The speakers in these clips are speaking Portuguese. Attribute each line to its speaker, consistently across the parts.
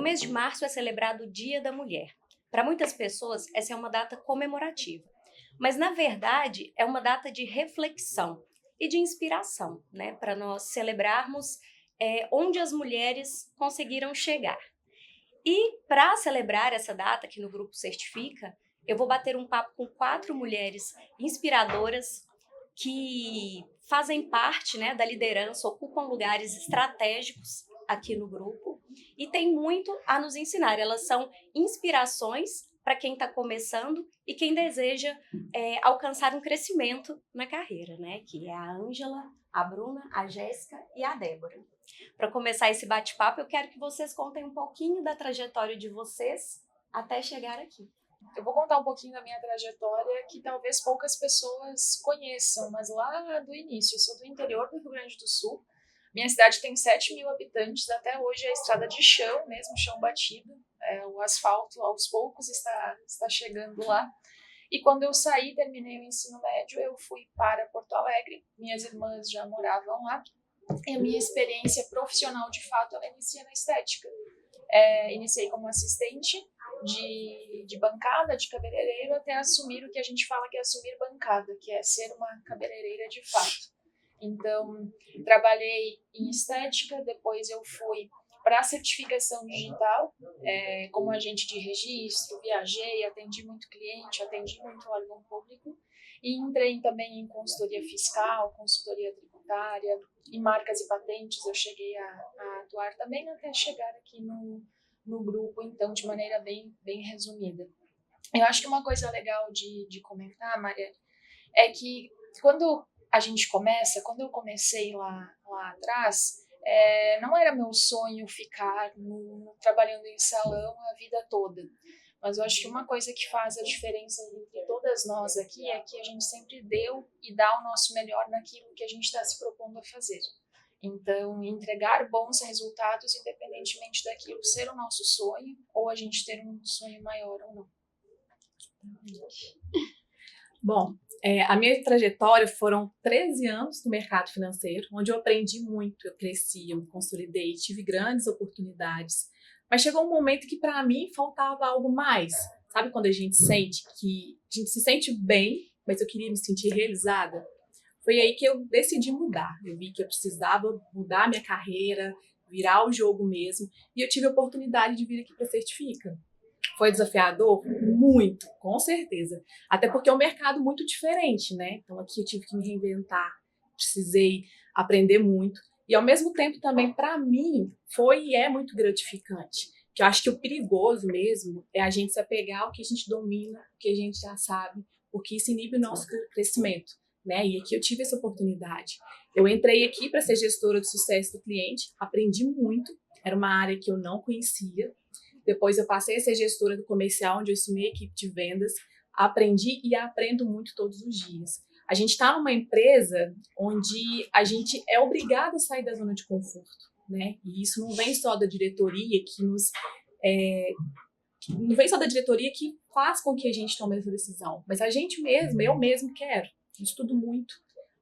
Speaker 1: mês de março é celebrado o Dia da Mulher. Para muitas pessoas, essa é uma data comemorativa, mas na verdade é uma data de reflexão e de inspiração, né? Para nós celebrarmos onde as mulheres conseguiram chegar. E para celebrar essa data que no Grupo Certifica, eu vou bater um papo com 4 mulheres inspiradoras que fazem parte, né, da liderança, ocupam lugares estratégicos aqui no grupo e têm muito a nos ensinar. Elas são inspirações para quem está começando e quem deseja alcançar um crescimento na carreira, né? Que é a Ângela, a Bruna, a Jéssica e a Débora. Para começar esse bate-papo, eu quero que vocês contem um pouquinho da trajetória de vocês até chegar aqui.
Speaker 2: Eu vou contar um pouquinho da minha trajetória que talvez poucas pessoas conheçam, mas lá do início, eu sou do interior do Rio Grande do Sul. Minha cidade tem 7.000 habitantes, até hoje é estrada de chão mesmo, chão batido. O asfalto aos poucos está chegando lá. E quando eu saí, terminei o ensino médio, eu fui para Porto Alegre. Minhas irmãs já moravam lá. E a minha experiência profissional, de fato, ela inicia na estética. Iniciei como assistente de bancada, de cabeleireiro, até assumir o que a gente fala que é assumir bancada, que é ser uma cabeleireira de fato. Então, trabalhei em estética, depois eu fui para a certificação digital, como agente de registro, viajei, atendi muito cliente, atendi muito órgão público, e entrei também em consultoria fiscal, consultoria tributária, em marcas e patentes eu cheguei a atuar também até chegar aqui no grupo, então, de maneira bem resumida. Eu acho que uma coisa legal de comentar, Maria, é que quando a gente começa, quando eu comecei lá atrás, não era meu sonho ficar trabalhando em salão a vida toda. Mas eu acho que uma coisa que faz a diferença entre todas nós aqui é que a gente sempre deu e dá o nosso melhor naquilo que a gente está se propondo a fazer. Então, entregar bons resultados independentemente daquilo ser o nosso sonho ou a gente ter um sonho maior ou não.
Speaker 3: Bom, a minha trajetória foram 13 anos no mercado financeiro, onde eu aprendi muito, eu cresci, eu me consolidei, tive grandes oportunidades. Mas chegou um momento que para mim faltava algo mais. Sabe quando a gente sente que a gente se sente bem, mas eu queria me sentir realizada? Foi aí que eu decidi mudar. Eu vi que eu precisava mudar minha carreira, virar o jogo mesmo, e eu tive a oportunidade de vir aqui para a Certifica. Foi desafiador? Muito, com certeza. Até porque é um mercado muito diferente, né? Então aqui eu tive que me reinventar, precisei aprender muito. E ao mesmo tempo também, para mim, foi e é muito gratificante. Que eu acho que o perigoso mesmo é a gente se apegar ao que a gente domina, o que a gente já sabe, porque isso inibe o nosso crescimento, né? E aqui eu tive essa oportunidade. Eu entrei aqui para ser gestora de sucesso do cliente, aprendi muito, era uma área que eu não conhecia. Depois eu passei a ser gestora do comercial, onde eu assumi a equipe de vendas, aprendi e aprendo muito todos os dias. A gente está numa empresa onde a gente é obrigado a sair da zona de conforto, né? E isso não vem só da diretoria não vem só da diretoria que faz com que a gente tome essa decisão, mas a gente mesmo, eu mesmo quero. Eu estudo muito.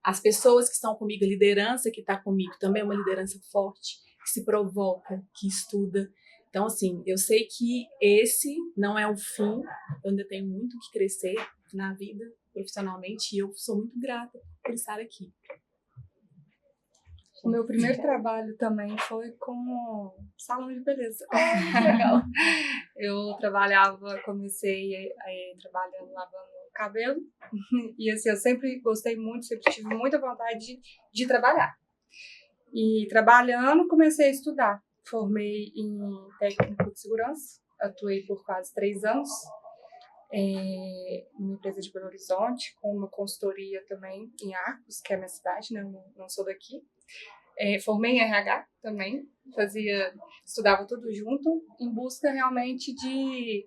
Speaker 3: As pessoas que estão comigo, a liderança que está comigo também é uma liderança forte, que se provoca, que estuda. Então, assim, eu sei que esse não é o fim, eu ainda tenho muito que crescer na vida, profissionalmente, e eu sou muito grata por estar aqui.
Speaker 4: O meu primeiro trabalho também foi com salão de beleza.
Speaker 2: Legal.
Speaker 4: Eu comecei trabalhando lavando cabelo, e assim, eu sempre gostei muito, sempre tive muita vontade de trabalhar. E trabalhando, comecei a estudar. Formei em técnico de segurança, atuei por quase 3 anos numa empresa de Belo Horizonte, com uma consultoria também em Arcos, que é a minha cidade, né? Eu não sou daqui. Formei em RH também, estudava tudo junto, em busca realmente de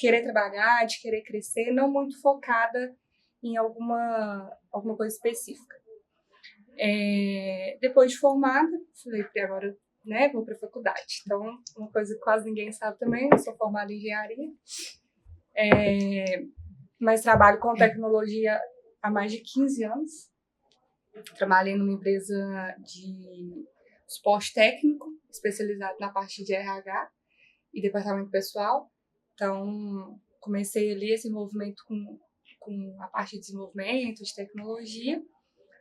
Speaker 4: querer trabalhar, de querer crescer, não muito focada em alguma coisa específica. Depois de formada, falei, agora vou para a faculdade. Então, uma coisa que quase ninguém sabe também, eu sou formada em engenharia, mas trabalho com tecnologia há mais de 15 anos. Trabalhei numa empresa de suporte técnico, especializado na parte de RH, e departamento pessoal. Então, comecei ali esse envolvimento com a parte de desenvolvimento, de tecnologia,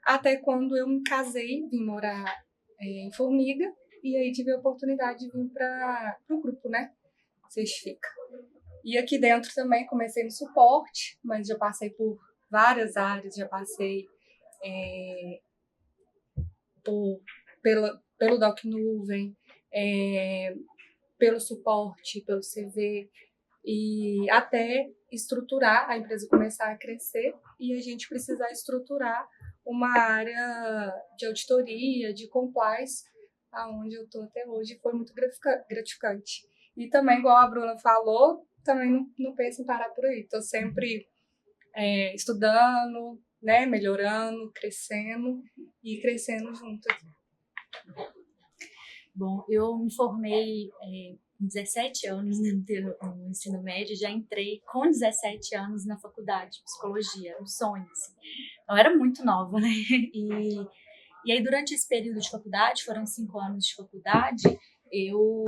Speaker 4: até quando eu me casei, vim morar em Formiga, e aí tive a oportunidade de vir para o grupo, né? Certifica. E aqui dentro também comecei no suporte, mas já passei por várias áreas, já passei pelo Doc Nuvem, pelo suporte, pelo CV, e até estruturar, a empresa começar a crescer e a gente precisar estruturar uma área de auditoria, de compliance, aonde eu estou até hoje, foi muito gratificante. E também, igual a Bruna falou, também não penso em parar por aí. Estou sempre estudando, né, melhorando, crescendo e crescendo junto.
Speaker 5: Bom, eu me formei com 17 anos no ensino médio, já entrei com 17 anos na faculdade de psicologia, era um sonho, assim. Eu era muito nova, né? E aí, durante esse período de faculdade, foram 5 anos de faculdade, eu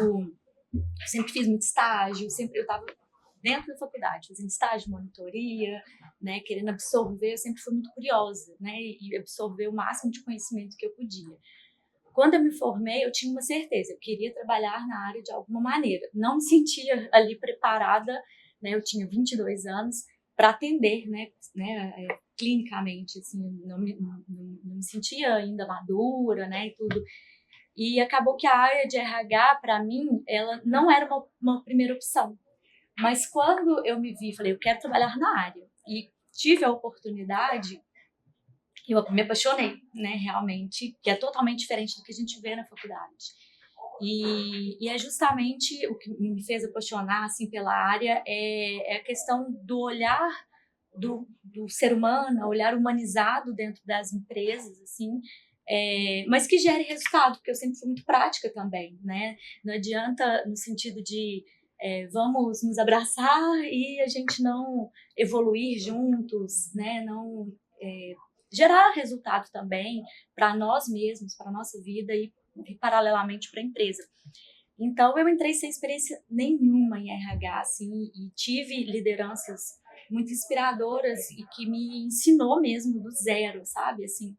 Speaker 5: sempre fiz muito estágio, eu estava dentro da faculdade, fazendo estágio, monitoria, né, querendo absorver, eu sempre fui muito curiosa, né, e absorver o máximo de conhecimento que eu podia. Quando eu me formei, eu tinha uma certeza, eu queria trabalhar na área de alguma maneira. Não me sentia ali preparada, né, eu tinha 22 anos, para atender, né, clinicamente, assim, não me sentia ainda madura, né, e tudo. E acabou que a área de RH, para mim, ela não era uma primeira opção. Mas quando eu me vi, falei, eu quero trabalhar na área, e tive a oportunidade, eu me apaixonei, né, realmente, que é totalmente diferente do que a gente vê na faculdade. E é justamente o que me fez apaixonar, assim, pela área, é a questão do olhar do ser humano, olhar humanizado dentro das empresas, assim, mas que gere resultado, porque eu sempre fui muito prática também, né? Não adianta no sentido de vamos nos abraçar e a gente não evoluir juntos, né? Não gerar resultado também para nós mesmos, para a nossa vida e paralelamente para a empresa. Então, eu entrei sem experiência nenhuma em RH, assim, e tive lideranças muito inspiradoras e que me ensinou mesmo do zero, sabe? Assim,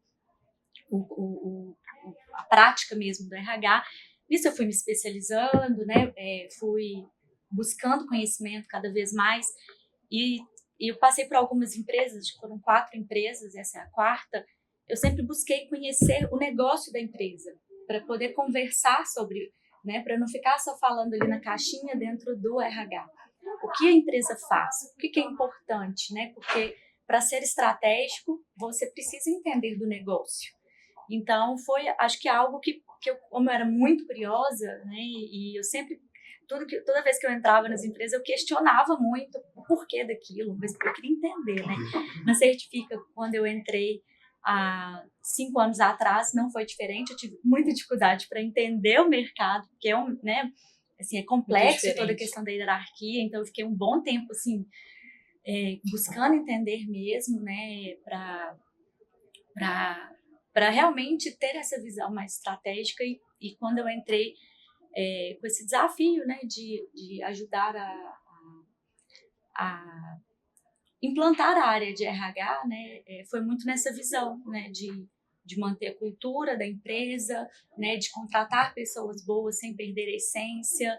Speaker 5: a prática mesmo do RH. Nisso eu fui me especializando, né? Fui buscando conhecimento cada vez mais e eu passei por algumas empresas, foram 4 empresas, essa é a quarta. Eu sempre busquei conhecer o negócio da empresa para poder conversar sobre, né? Para não ficar só falando ali na caixinha dentro do RH. O que a empresa faz? O que é importante, né? Porque para ser estratégico, você precisa entender do negócio. Então, foi, acho que algo que eu, como eu era muito curiosa, né? E eu sempre, toda vez que eu entrava nas empresas, eu questionava muito o porquê daquilo, mas eu queria entender, né? Na Certifica, quando eu entrei há 5 anos atrás, não foi diferente. Eu tive muita dificuldade para entender o mercado, porque né? Assim, é complexo toda a questão da hierarquia, então eu fiquei um bom tempo assim buscando entender mesmo, né, para realmente ter essa visão mais estratégica e quando eu entrei com esse desafio, né, de ajudar a implantar a área de RH, né, foi muito nessa visão, né, de manter a cultura da empresa, né, de contratar pessoas boas sem perder a essência,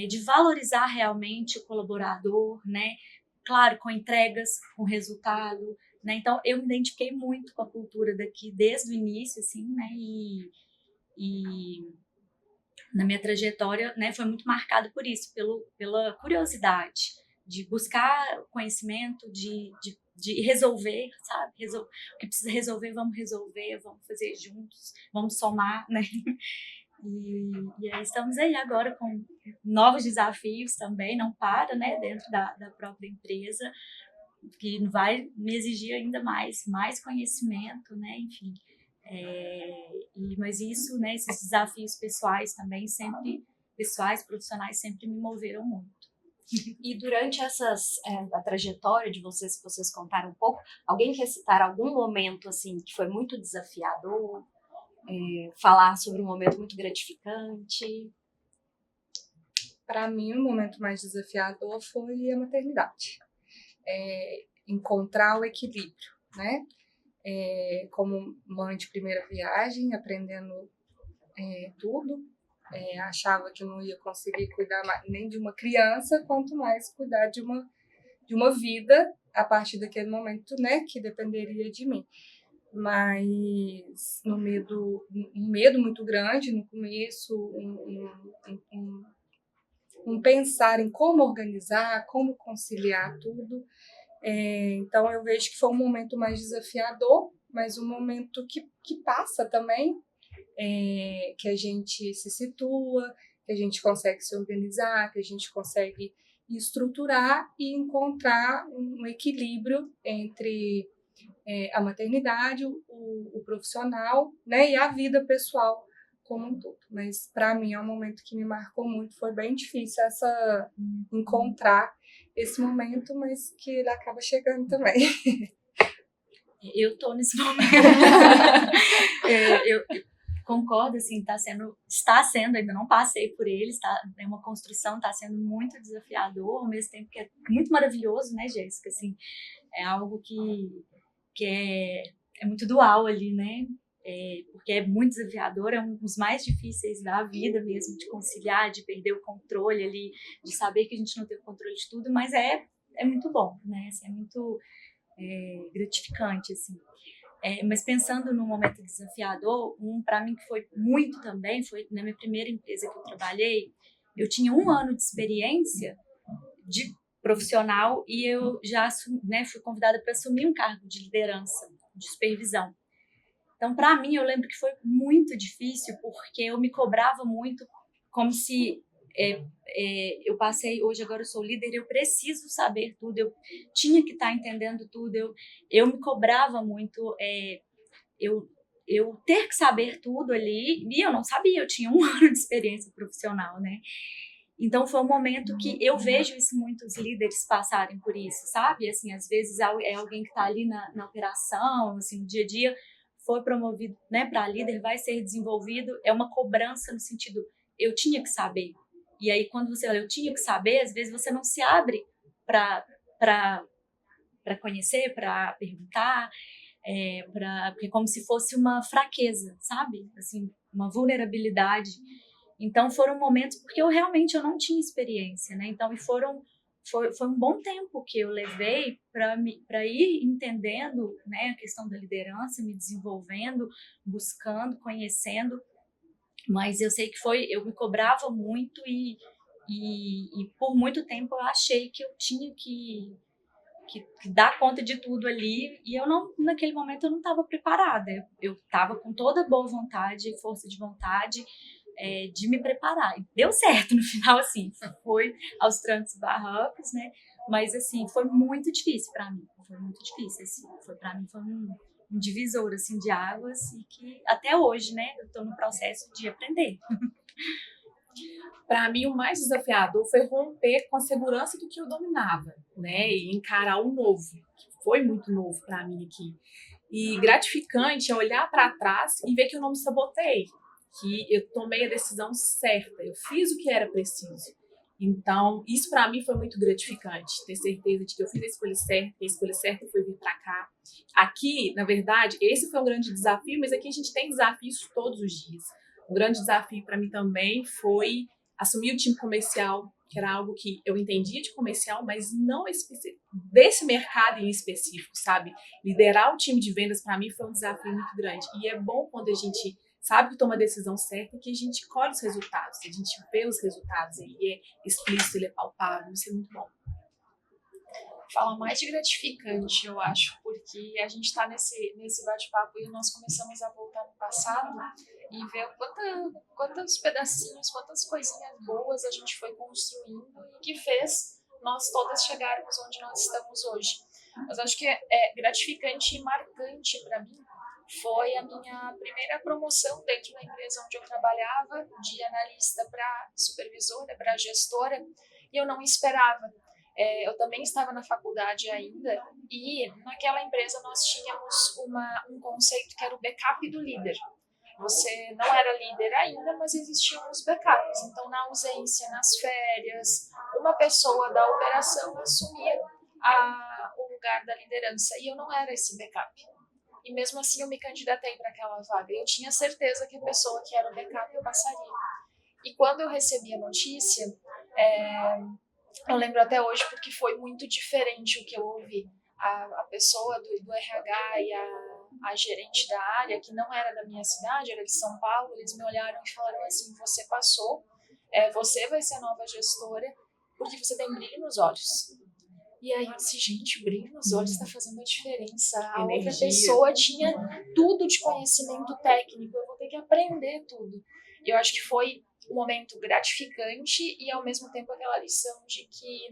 Speaker 5: de valorizar realmente o colaborador, né, claro, com entregas, com resultado, né, então eu me identifiquei muito com a cultura daqui desde o início, assim, né, e na minha trajetória, né, foi muito marcado por isso, pela curiosidade de buscar conhecimento, de resolver, sabe? O que precisa resolver, vamos fazer juntos, vamos somar, né? E aí estamos aí agora com novos desafios também, não para, né? Dentro da própria empresa, que vai me exigir ainda mais conhecimento, né? Enfim. Mas isso, né? Esses desafios pessoais também profissionais sempre me moveram muito.
Speaker 1: E durante a trajetória de vocês, que vocês contaram um pouco, alguém quer citar algum momento assim que foi muito desafiador? Falar sobre um momento muito gratificante?
Speaker 4: para mim, o momento mais desafiador foi a maternidade. Encontrar o equilíbrio, né? Como mãe de primeira viagem, aprendendo tudo, achava que não ia conseguir cuidar nem de uma criança, quanto mais cuidar de uma vida a partir daquele momento, né, que dependeria de mim. Mas um medo muito grande no começo, um pensar em como organizar, como conciliar tudo. Então eu vejo que foi um momento mais desafiador, mas um momento que passa também, que a gente se situa, que a gente consegue se organizar, que a gente consegue estruturar e encontrar um equilíbrio entre a maternidade, o profissional, né, e a vida pessoal como um todo. Mas para mim é um momento que me marcou muito, foi bem difícil encontrar esse momento, mas que ele acaba chegando também.
Speaker 5: Eu tô nesse momento. Eu concordo, assim, está sendo, ainda não passei por ele, é uma construção, está sendo muito desafiador, ao mesmo tempo que é muito maravilhoso, né, Jéssica? Assim, é algo que é muito dual ali, né? Porque é muito desafiador, é um dos mais difíceis da vida mesmo, de conciliar, de perder o controle ali, de saber que a gente não tem o controle de tudo, mas é muito bom, né? Assim, é muito gratificante, assim. Mas pensando num momento desafiador, para mim que foi muito também, foi na minha primeira empresa que eu trabalhei, eu tinha 1 ano de experiência de profissional e eu já fui convidada para assumir um cargo de liderança, de supervisão. Então, para mim, eu lembro que foi muito difícil, porque eu me cobrava muito, como se eu passei, hoje agora eu sou líder, eu preciso saber tudo, eu tinha que estar entendendo tudo, eu me cobrava muito, eu ter que saber tudo ali, e eu não sabia, eu tinha 1 ano de experiência profissional, né? Então foi um momento que eu vejo isso, muitos líderes passarem por isso, sabe? Assim, às vezes é alguém que está ali na operação, assim, no dia a dia, foi promovido, né, para líder, vai ser desenvolvido, é uma cobrança no sentido, eu tinha que saber. E aí quando você fala, eu tinha que saber, às vezes você não se abre para conhecer, para perguntar, porque é como se fosse uma fraqueza, sabe? Assim, uma vulnerabilidade. Então foram momentos porque eu realmente não tinha experiência, né? Então foi um bom tempo que eu levei para ir entendendo, né, a questão da liderança, me desenvolvendo, buscando, conhecendo. Mas eu sei que eu me cobrava muito e por muito tempo eu achei que eu tinha que dar conta de tudo ali, e naquele momento eu não estava preparada. Eu estava com toda boa vontade, força de vontade, de me preparar. E deu certo no final, assim, foi aos trancos e barrancos, né? Mas, assim, foi muito difícil para mim. Foi muito difícil, assim. Para mim foi um divisor, assim, de águas, e que até hoje, né, eu estou no processo de aprender.
Speaker 3: Para mim, o mais desafiador foi romper com a segurança do que eu dominava, né? E encarar o novo, que foi muito novo para mim aqui. E gratificante é olhar para trás e ver que eu não me sabotei, que eu tomei a decisão certa, eu fiz o que era preciso. Então, isso para mim foi muito gratificante, ter certeza de que eu fiz a escolha certa, e a escolha certa foi vir para cá. Aqui, na verdade, esse foi um grande desafio, mas aqui a gente tem desafios todos os dias. Um grande desafio para mim também foi assumir o time comercial, que era algo que eu entendia de comercial, mas não desse mercado em específico, sabe? Liderar o time de vendas para mim foi um desafio muito grande. E é bom quando a gente sabe que toma a decisão certa, que a gente colhe os resultados, a gente vê os resultados, ele é explícito, ele é palpável, isso é muito bom.
Speaker 2: Fala mais de gratificante, eu acho, porque a gente está nesse bate-papo e nós começamos a voltar no passado e ver quantos pedacinhos, quantas coisinhas boas a gente foi construindo e que fez nós todas chegarmos onde nós estamos hoje. Mas acho que é gratificante e marcante para mim foi a minha primeira promoção dentro da empresa onde eu trabalhava, de analista para supervisora, para gestora, e eu não esperava. Eu também estava na faculdade ainda, e naquela empresa nós tínhamos um conceito que era o backup do líder. Você não era líder ainda, mas existiam os backups. Então, na ausência, nas férias, uma pessoa da operação assumia o lugar da liderança. E eu não era esse backup. E mesmo assim, eu me candidatei para aquela vaga. Eu tinha certeza que a pessoa que era o backup passaria. E quando eu recebi a notícia, eu lembro até hoje porque foi muito diferente o que eu ouvi. A pessoa do RH e a gerente da área, que não era da minha cidade, era de São Paulo, eles me olharam e falaram assim: você passou, você vai ser a nova gestora, porque você tem brilho nos olhos. E aí eu disse: gente, brilho nos olhos está fazendo a diferença. A outra pessoa tinha tudo de conhecimento técnico, eu vou ter que aprender tudo. E eu acho que foi um momento gratificante e, ao mesmo tempo, aquela lição de que,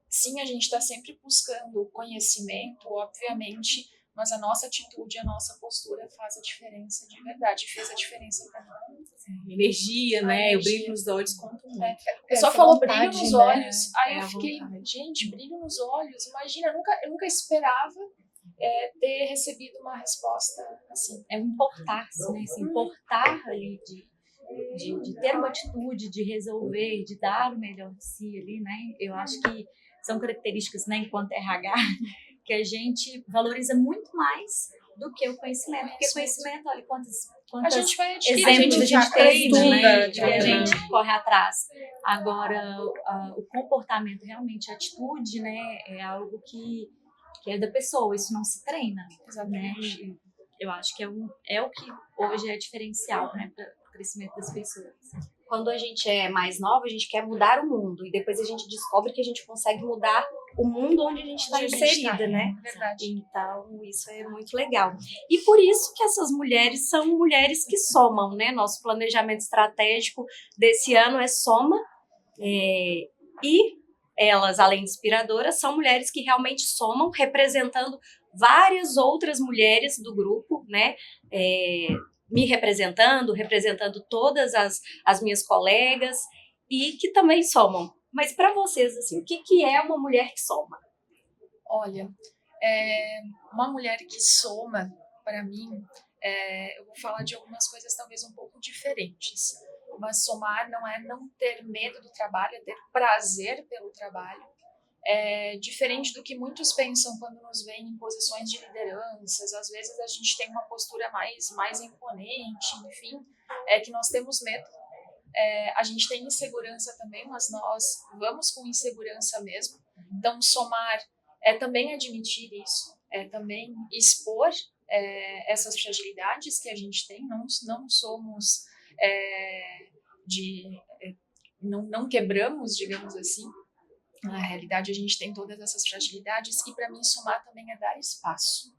Speaker 2: sim, a gente está sempre buscando conhecimento, obviamente, mas a nossa atitude, a nossa postura faz a diferença de verdade, fez a diferença para mim.
Speaker 3: Energia, né? O brilho nos olhos conta muito.
Speaker 2: O pessoal falou brilho nos
Speaker 3: né?
Speaker 2: olhos, aí eu
Speaker 3: a
Speaker 2: fiquei,
Speaker 3: vontade.
Speaker 2: gente, brilho nos olhos, imagina, eu nunca esperava ter recebido uma resposta assim.
Speaker 5: É um importar-se, né? Se importar ali de ter uma atitude, de resolver, de dar o melhor de si ali, né? Eu acho que são características, né, enquanto RH, que a gente valoriza muito mais do que o conhecimento. Porque conhecimento, olha quantos
Speaker 2: A gente vai adquirir,
Speaker 5: exemplos a gente tem, né?
Speaker 4: estuda,
Speaker 5: E a gente corre atrás. Agora, o comportamento, realmente, a atitude, né, é algo que é da pessoa, isso não se treina, né?
Speaker 2: Exatamente.
Speaker 5: E eu acho que é o que hoje é diferencial, né, para o crescimento das pessoas.
Speaker 1: Quando a gente é mais nova, a gente quer mudar o mundo. E depois a gente descobre que a gente consegue mudar o mundo onde a gente está inserida, né?
Speaker 2: Verdade.
Speaker 1: Então, isso é muito legal. E por isso que essas mulheres são mulheres que somam, né? Nosso planejamento estratégico desse ano é soma. E elas, além de inspiradoras, são mulheres que realmente somam, representando várias outras mulheres do grupo, né? Me representando todas as minhas colegas e que também somam. Mas para vocês, assim, o que é uma mulher que soma?
Speaker 2: Olha, uma mulher que soma, para mim, eu vou falar de algumas coisas talvez um pouco diferentes. Mas somar não é não ter medo do trabalho, é ter prazer pelo trabalho. Diferente do que muitos pensam quando nos veem em posições de lideranças. Às vezes a gente tem uma postura mais imponente, enfim, que nós temos medo. A gente tem insegurança também, mas nós vamos com insegurança mesmo. Então, somar é também admitir isso, é também expor essas fragilidades que a gente tem. Não somos não quebramos, digamos assim. Na realidade, a gente tem todas essas fragilidades e, para mim, somar também é dar espaço.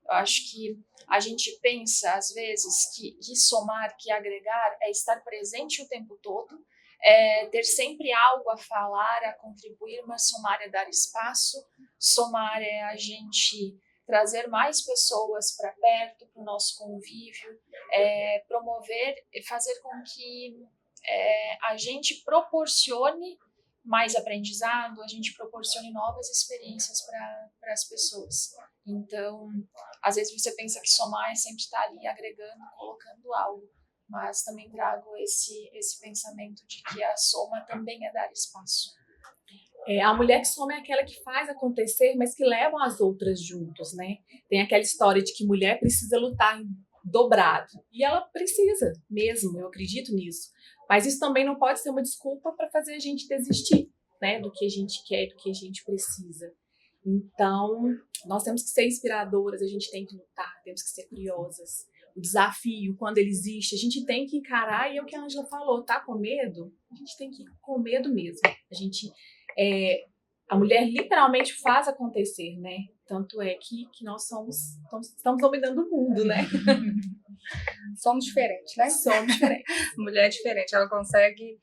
Speaker 2: Eu acho que a gente pensa, às vezes, que somar, que agregar é estar presente o tempo todo, ter sempre algo a falar, a contribuir, mas somar é dar espaço, somar é a gente trazer mais pessoas para perto, para o nosso convívio, promover e fazer com que a gente proporcione mais aprendizado, a gente proporcione novas experiências para as pessoas. Então, às vezes você pensa que somar é sempre estar ali agregando, colocando algo, mas também trago esse pensamento de que a soma também é dar espaço.
Speaker 3: A mulher que soma é aquela que faz acontecer, mas que leva as outras juntos, né? Tem aquela história de que mulher precisa lutar dobrado. E ela precisa mesmo, eu acredito nisso. Mas isso também não pode ser uma desculpa para fazer a gente desistir, né? Do que a gente quer, do que a gente precisa. Então, nós temos que ser inspiradoras, a gente tem que lutar, temos que ser curiosas. O desafio, quando ele existe, a gente tem que encarar, e é o que a Ângela falou, tá com medo? A gente tem que ir com medo mesmo. A mulher literalmente faz acontecer, né? Tanto é que nós estamos dominando o mundo, né?
Speaker 4: Somos diferentes, né?
Speaker 3: Somos diferentes.
Speaker 4: Mulher é diferente, ela consegue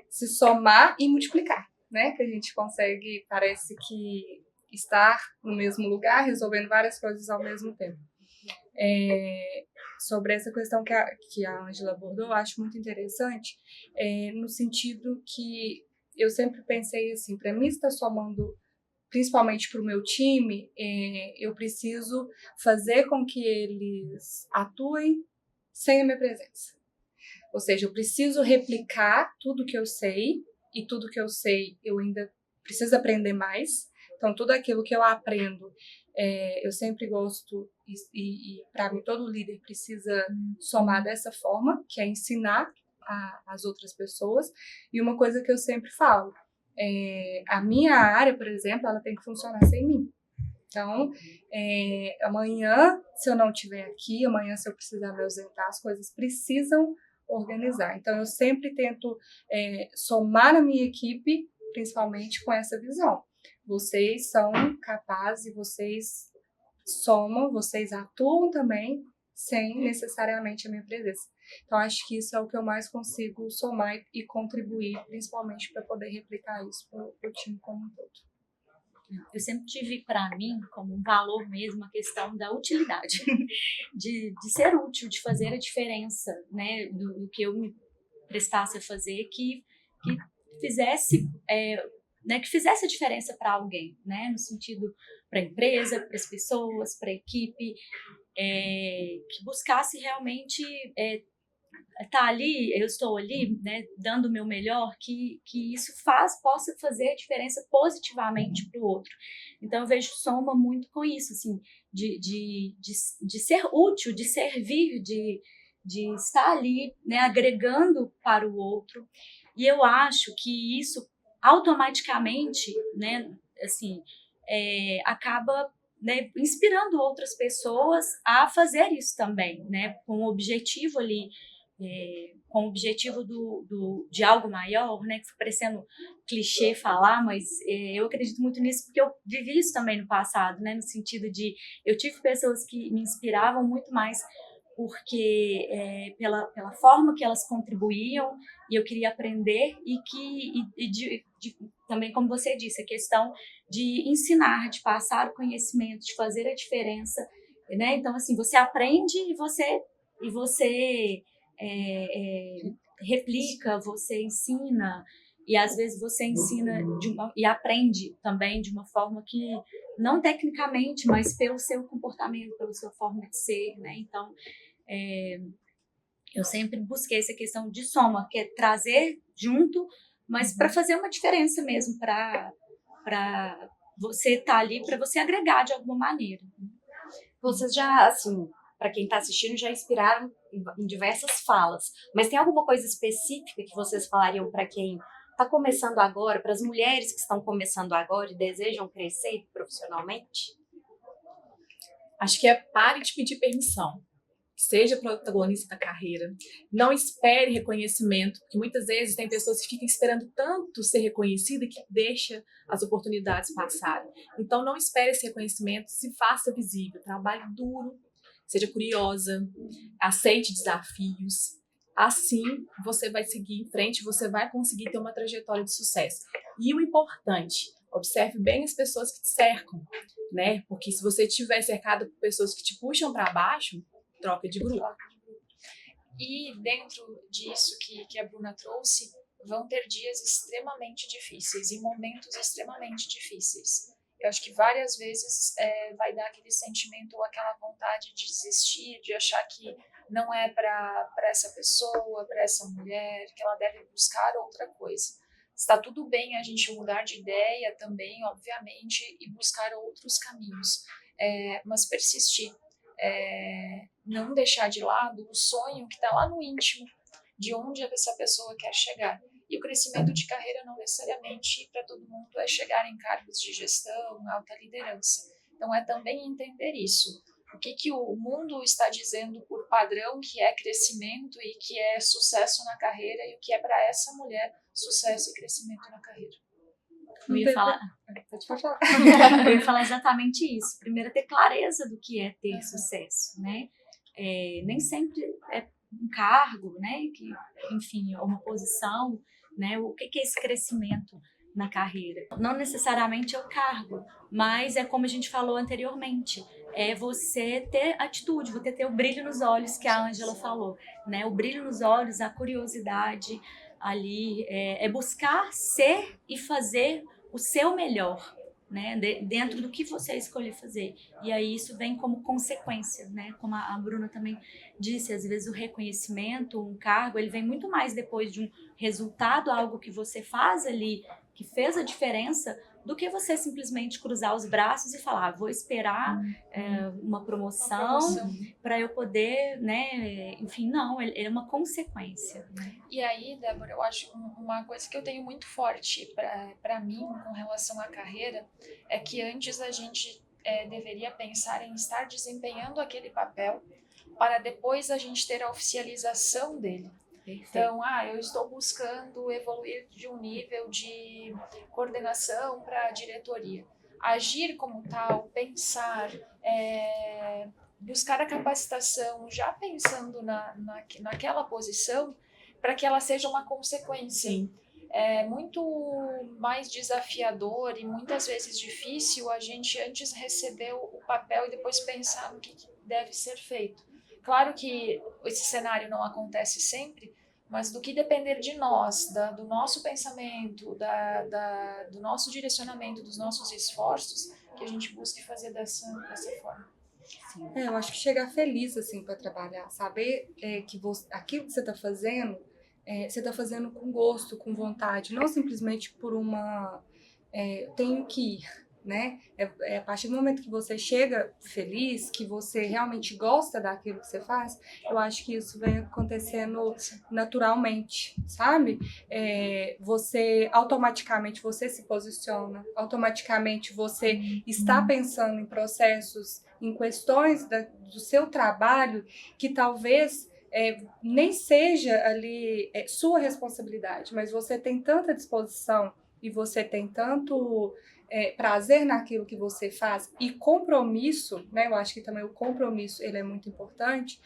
Speaker 4: se somar e multiplicar, né? Que a gente consegue, parece que, estar no mesmo lugar, resolvendo várias coisas ao mesmo tempo. Sobre essa questão que a Ângela abordou, eu acho muito interessante, no sentido que eu sempre pensei assim, para mim estar somando principalmente para o meu time, eu preciso fazer com que eles atuem sem a minha presença. Ou seja, eu preciso replicar tudo que eu sei, e tudo que eu sei eu ainda preciso aprender mais. Então, tudo aquilo que eu aprendo, eu sempre gosto, e para mim todo líder precisa somar dessa forma, que é ensinar as outras pessoas. E uma coisa que eu sempre falo, a minha área, por exemplo, ela tem que funcionar sem mim. Então, amanhã, se eu não estiver aqui, amanhã, se eu precisar me ausentar, as coisas precisam organizar. Então, eu sempre tento somar a minha equipe, principalmente com essa visão. Vocês são capazes, vocês somam, vocês atuam também, sem necessariamente a minha presença. Então, acho que isso é o que eu mais consigo somar e contribuir, principalmente para poder replicar isso para o time como um todo.
Speaker 5: Eu sempre tive para mim como um valor mesmo a questão da utilidade, de ser útil, de fazer a diferença, né, do que eu me prestasse a fazer, que fizesse que fizesse a diferença para alguém, né, no sentido para a empresa, para as pessoas, para a equipe, que buscasse realmente tá ali, eu estou ali, né, dando o meu melhor, que isso possa fazer a diferença positivamente para o outro. Então eu vejo Soma muito com isso, assim, de ser útil, de servir, de estar ali, né, agregando para o outro. E eu acho que isso automaticamente, né, assim, acaba, né, inspirando outras pessoas a fazer isso também, né, com o objetivo ali, com o objetivo de algo maior, né, que foi parecendo clichê falar, mas eu acredito muito nisso porque eu vivi isso também no passado, né, no sentido de eu tive pessoas que me inspiravam muito mais porque pela forma que elas contribuíam e eu queria aprender também, como você disse, a questão de ensinar, de passar o conhecimento, de fazer a diferença, né? Então, assim, você aprende e você replica, você ensina, e às vezes você ensina e aprende também de uma forma que, não tecnicamente, mas pelo seu comportamento, pela sua forma de ser, né? Então, eu sempre busquei essa questão de soma, que é trazer junto, mas para fazer uma diferença mesmo, para você estar ali, para você agregar de alguma maneira.
Speaker 1: Vocês já, assim, para quem está assistindo, já inspiraram em diversas falas, mas tem alguma coisa específica que vocês falariam para quem está começando agora, para as mulheres que estão começando agora e desejam crescer profissionalmente?
Speaker 3: Acho que pare de pedir permissão. Seja protagonista da carreira. Não espere reconhecimento, porque muitas vezes tem pessoas que ficam esperando tanto ser reconhecida que deixa as oportunidades passarem. Então não espere esse reconhecimento, se faça visível, trabalhe duro, seja curiosa, aceite desafios. Assim você vai seguir em frente, você vai conseguir ter uma trajetória de sucesso. E o importante, observe bem as pessoas que te cercam, né? Porque se você estiver cercado por pessoas que te puxam para baixo, troca de grupo.
Speaker 2: E dentro disso que a Bruna trouxe, vão ter dias extremamente difíceis e momentos extremamente difíceis. Eu acho que várias vezes vai dar aquele sentimento ou aquela vontade de desistir, de achar que não é para essa pessoa, para essa mulher, que ela deve buscar outra coisa. Está tudo bem a gente mudar de ideia também, obviamente, e buscar outros caminhos, mas persistir. Não deixar de lado o sonho que está lá no íntimo, de onde essa pessoa quer chegar. E o crescimento de carreira não necessariamente para todo mundo é chegar em cargos de gestão, alta liderança. Então é também entender isso. O que o mundo está dizendo por padrão que é crescimento e que é sucesso na carreira, e o que é para essa mulher sucesso e crescimento na carreira.
Speaker 5: Eu ia falar... Eu ia falar exatamente isso. Primeiro, ter clareza do que é ter sucesso, né? Nem sempre é um cargo, né? Enfim, uma posição, né? O que é esse crescimento na carreira? Não necessariamente é o cargo, mas é como a gente falou anteriormente. É você ter atitude, você ter o brilho nos olhos, que a Ângela falou, né? O brilho nos olhos, a curiosidade ali, é buscar ser e fazer o seu melhor, né, dentro do que você escolher fazer. E aí isso vem como consequência, né? Como a Bruna também disse, às vezes o reconhecimento, um cargo, ele vem muito mais depois de um resultado, algo que você faz ali, que fez a diferença, do que você simplesmente cruzar os braços e falar, vou esperar uma promoção para eu poder, né? Enfim, não, ele é uma consequência. Né?
Speaker 2: E aí, Débora, eu acho uma coisa que eu tenho muito forte para mim com relação à carreira é que antes a gente deveria pensar em estar desempenhando aquele papel para depois a gente ter a oficialização dele. Então, eu estou buscando evoluir de um nível de coordenação para a diretoria. Agir como tal, pensar, buscar a capacitação, já pensando naquela posição, para que ela seja uma consequência.
Speaker 3: Sim.
Speaker 2: É muito mais desafiador e muitas vezes difícil a gente antes receber o papel e depois pensar no que deve ser feito. Claro que esse cenário não acontece sempre, mas do que depender de nós, do nosso pensamento, do nosso direcionamento, dos nossos esforços, que a gente busque fazer dessa forma.
Speaker 4: Eu acho que chegar feliz assim para trabalhar, saber que aquilo que você está fazendo, você está fazendo com gosto, com vontade, não simplesmente por tenho que ir, né? A partir do momento que você chega feliz, que você realmente gosta daquilo que você faz, eu acho que isso vem acontecendo naturalmente, sabe? Você automaticamente você se posiciona, automaticamente você está pensando em processos, em questões do seu trabalho que talvez nem seja ali sua responsabilidade, mas você tem tanta disposição e você tem tanto prazer naquilo que você faz e compromisso, né? Eu acho que também o compromisso ele é muito importante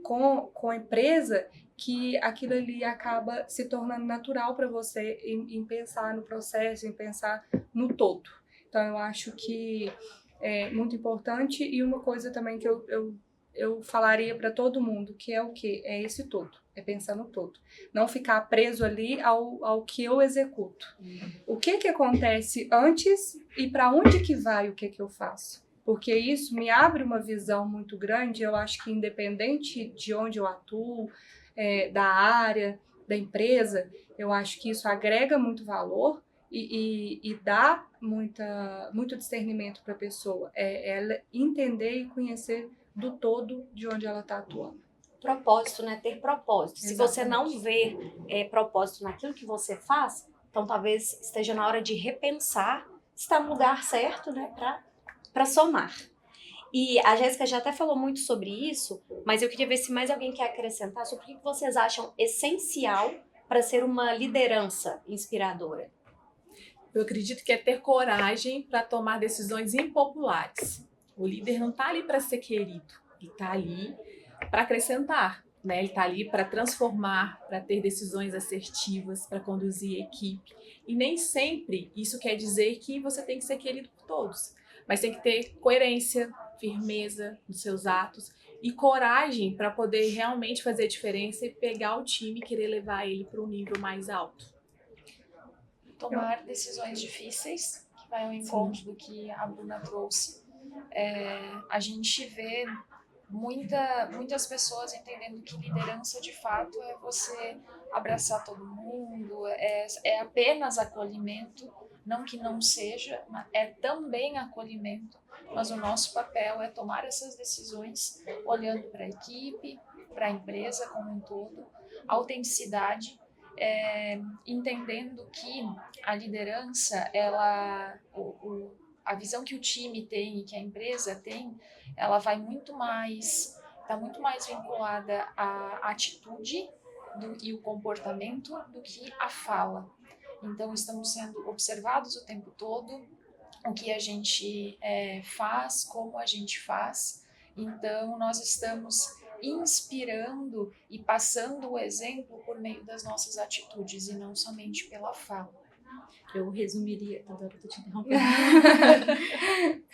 Speaker 4: com a empresa, que aquilo ali acaba se tornando natural para você em pensar no processo, em pensar no todo. Então eu acho que é muito importante, e uma coisa também que eu falaria para todo mundo, que é o quê? É esse todo, é pensar no todo. Não ficar preso ali ao que eu executo. O que acontece antes e para onde que vai o que eu faço? Porque isso me abre uma visão muito grande. Eu acho que independente de onde eu atuo, da área, da empresa, eu acho que isso agrega muito valor e dá muito discernimento para a pessoa. Ela entender e conhecer do todo de onde ela está atuando.
Speaker 1: Propósito, né? Ter propósito.
Speaker 4: Exatamente.
Speaker 1: Se você não vê propósito naquilo que você faz, então talvez esteja na hora de repensar se está no lugar certo, né? Para somar. E a Jéssica já até falou muito sobre isso, mas eu queria ver se mais alguém quer acrescentar sobre o que vocês acham essencial para ser uma liderança inspiradora.
Speaker 3: Eu acredito que é ter coragem para tomar decisões impopulares. O líder não está ali para ser querido, ele está ali para acrescentar, né? Ele está ali para transformar, para ter decisões assertivas, para conduzir a equipe. E nem sempre isso quer dizer que você tem que ser querido por todos, mas tem que ter coerência, firmeza nos seus atos e coragem para poder realmente fazer a diferença e pegar o time e querer levar ele para um nível mais alto.
Speaker 2: Tomar decisões difíceis, que vai ao encontro do que a Bruna trouxe. A gente vê muitas pessoas entendendo que liderança de fato é você abraçar todo mundo, é apenas acolhimento, não que não seja, é também acolhimento, mas o nosso papel é tomar essas decisões olhando para a equipe, para a empresa como um todo, autenticidade, entendendo que a liderança, a visão que o time tem e que a empresa tem, ela vai está muito mais vinculada à atitude e o comportamento do que à fala. Então, estamos sendo observados o tempo todo, o que a gente faz, como a gente faz. Então, nós estamos inspirando e passando o exemplo por meio das nossas atitudes e não somente pela fala.
Speaker 5: Eu resumiria, agora eu tô te interrompendo.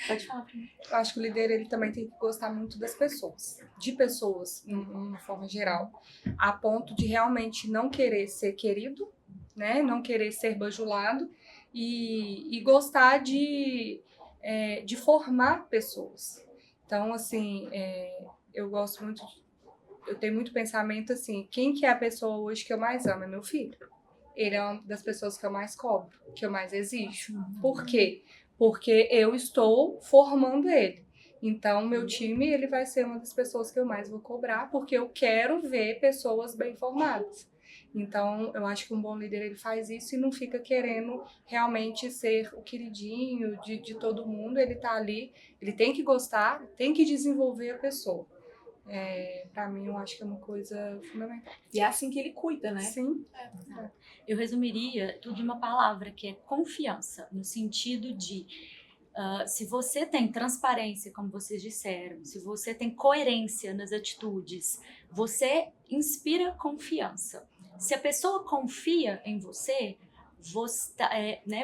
Speaker 5: Pode falar pra mim.
Speaker 4: Eu acho que o líder ele também tem que gostar muito das pessoas, de pessoas, de uma forma geral, a ponto de realmente não querer ser querido, né? Não querer ser bajulado e gostar de formar pessoas. Então, assim, eu gosto muito, eu tenho muito pensamento assim, quem que é a pessoa hoje que eu mais amo? É meu filho. Ele é uma das pessoas que eu mais cobro, que eu mais exijo. Por quê? Porque eu estou formando ele. Então, meu time, ele vai ser uma das pessoas que eu mais vou cobrar, porque eu quero ver pessoas bem formadas. Então, eu acho que um bom líder, ele faz isso e não fica querendo realmente ser o queridinho de todo mundo. Ele tá ali, ele tem que gostar, tem que desenvolver a pessoa. Para mim, eu acho que é uma coisa fundamental.
Speaker 3: E é assim que ele cuida, né?
Speaker 4: Sim.
Speaker 5: Eu resumiria tudo em uma palavra, que é confiança, no sentido de se você tem transparência, como vocês disseram, se você tem coerência nas atitudes, você inspira confiança. Se a pessoa confia em você,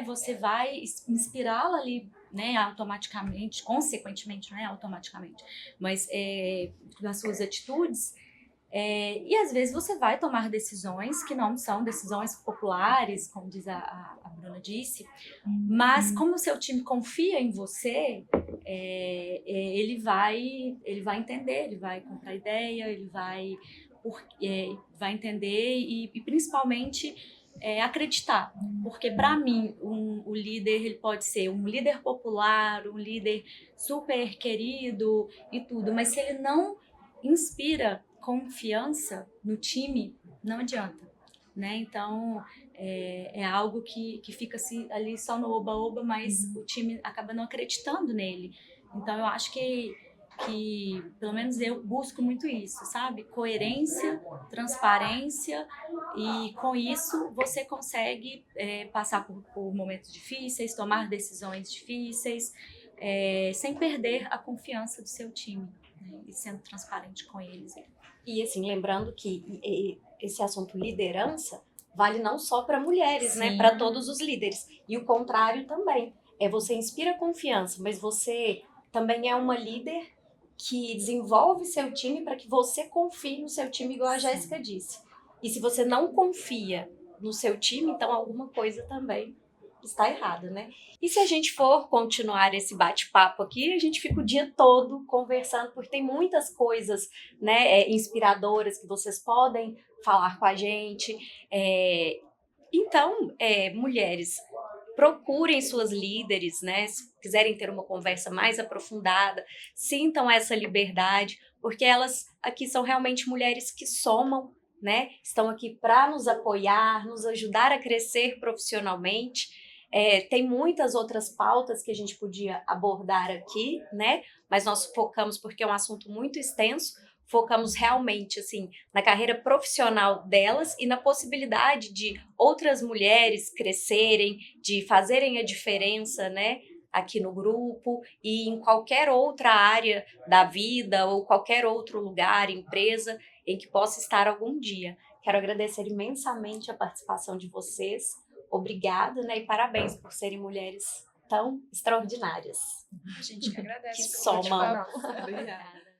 Speaker 5: você vai inspirá-la ali, né, automaticamente, consequentemente, não é automaticamente, mas nas suas atitudes. E às vezes você vai tomar decisões que não são decisões populares, como diz a Bruna disse, mas como o seu time confia em você, ele vai entender, ele vai comprar ideia, ele vai entender e principalmente acreditar. Porque para mim o líder ele pode ser um líder popular, um líder super querido e tudo, mas se ele não inspira confiança no time, não adianta, né? Então, é algo que fica assim, ali só no oba-oba, mas o time acaba não acreditando nele. Então, eu acho que pelo menos eu busco muito isso, sabe? Coerência, transparência, e com isso você consegue passar por momentos difíceis, tomar decisões difíceis, sem perder a confiança do seu time, né? E sendo transparente com eles.
Speaker 1: E assim, lembrando que esse assunto liderança vale não só para mulheres, né? Para todos os líderes. E o contrário também. Você inspira confiança, mas você também é uma líder que desenvolve seu time para que você confie no seu time, igual a Jéssica disse. E se você não confia no seu time, então alguma coisa também está errada, né? E se a gente for continuar esse bate-papo aqui, a gente fica o dia todo conversando, porque tem muitas coisas, né, inspiradoras que vocês podem falar com a gente. Então, mulheres, procurem suas líderes, né? Se quiserem ter uma conversa mais aprofundada, sintam essa liberdade, porque elas aqui são realmente mulheres que somam, né? Estão aqui para nos apoiar, nos ajudar a crescer profissionalmente. Tem muitas outras pautas que a gente podia abordar aqui, né? Mas nós focamos, porque é um assunto muito extenso, focamos realmente assim na carreira profissional delas e na possibilidade de outras mulheres crescerem, de fazerem a diferença, né, aqui no grupo e em qualquer outra área da vida ou qualquer outro lugar, empresa em que possa estar algum dia. Quero agradecer imensamente a participação de vocês. Obrigada, né, e parabéns por serem mulheres tão extraordinárias.
Speaker 2: A gente que agradece
Speaker 1: Que
Speaker 2: pelo
Speaker 1: somam.
Speaker 2: bate-papo.
Speaker 3: Obrigada.